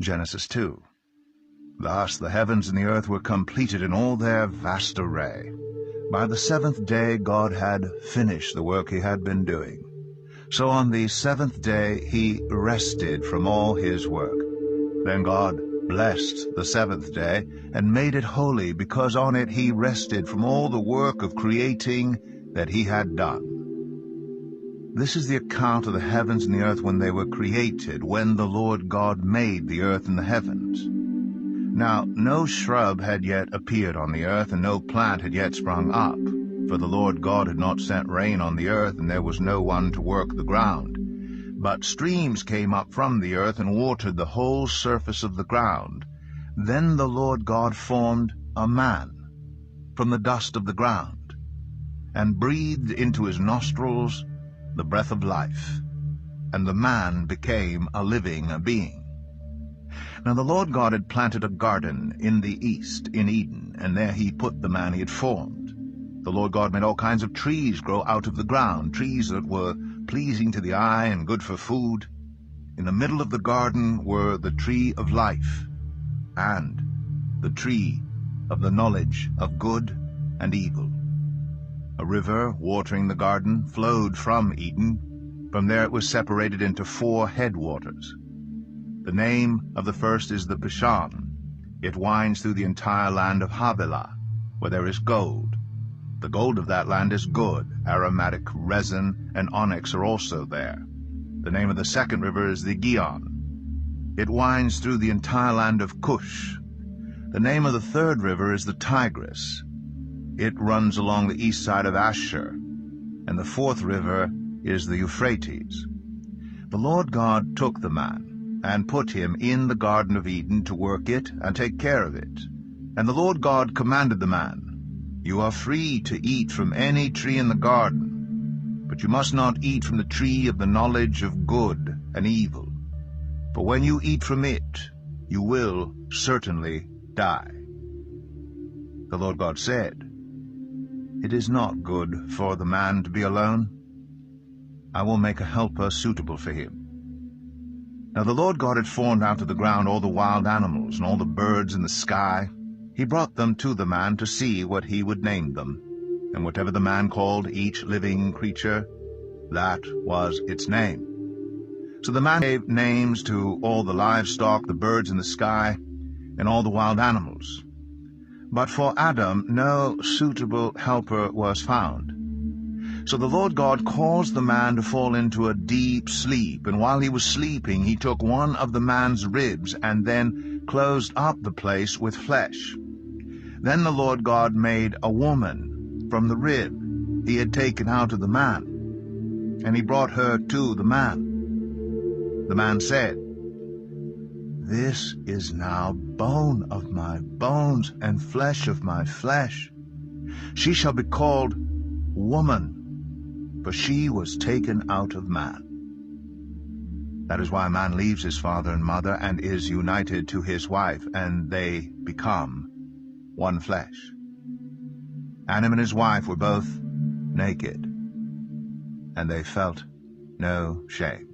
Genesis 2. Thus the heavens and the earth were completed in all their vast array. By the seventh day God had finished the work he had been doing. So on the seventh day he rested from all his work. Then God blessed the seventh day and made it holy, because on it he rested from all the work of creating that he had done. This is the account of the heavens and the earth when they were created, when the Lord God made the earth and the heavens. Now no shrub had yet appeared on the earth, and no plant had yet sprung up, for the Lord God had not sent rain on the earth, and there was no one to work the ground. But streams came up from the earth and watered the whole surface of the ground. Then the Lord God formed a man from the dust of the ground, and breathed into his nostrils the breath of life, and the man became a living being. Now the Lord God had planted a garden in the east, in Eden, and there he put the man he had formed. The Lord God made all kinds of trees grow out of the ground, trees that were pleasing to the eye and good for food. In the middle of the garden were the tree of life, and the tree of the knowledge of good and evil. A river watering the garden flowed from Eden. From there it was separated into 4 headwaters. The name of the first is the Pishon. It winds through the entire land of Havilah, where there is gold. The gold of that land is good. Aromatic resin and onyx are also there. The name of the second river is the Gihon. It winds through the entire land of Cush. The name of the third river is the Tigris. It runs along the east side of Asher. And the fourth river is the Euphrates. The Lord God took the man and put him in the Garden of Eden to work it and take care of it. And the Lord God commanded the man, "You are free to eat from any tree in the garden, but you must not eat from the tree of the knowledge of good and evil. For when you eat from it, you will certainly die." The Lord God said, "It is not good for the man to be alone. I will make a helper suitable for him." Now the Lord God had formed out of the ground all the wild animals and all the birds in the sky. He brought them to the man to see what he would name them. And whatever the man called each living creature, that was its name. So the man gave names to all the livestock, the birds in the sky, and all the wild animals. But for Adam no suitable helper was found. So the Lord God caused the man to fall into a deep sleep, and while he was sleeping he took one of the man's ribs and then closed up the place with flesh. Then the Lord God made a woman from the rib he had taken out of the man, and he brought her to the man. The man said, "This is now bone of my bones and flesh of my flesh. She shall be called woman, for she was taken out of man." That is why a man leaves his father and mother and is united to his wife, and they become one flesh. Adam and his wife were both naked, and they felt no shame.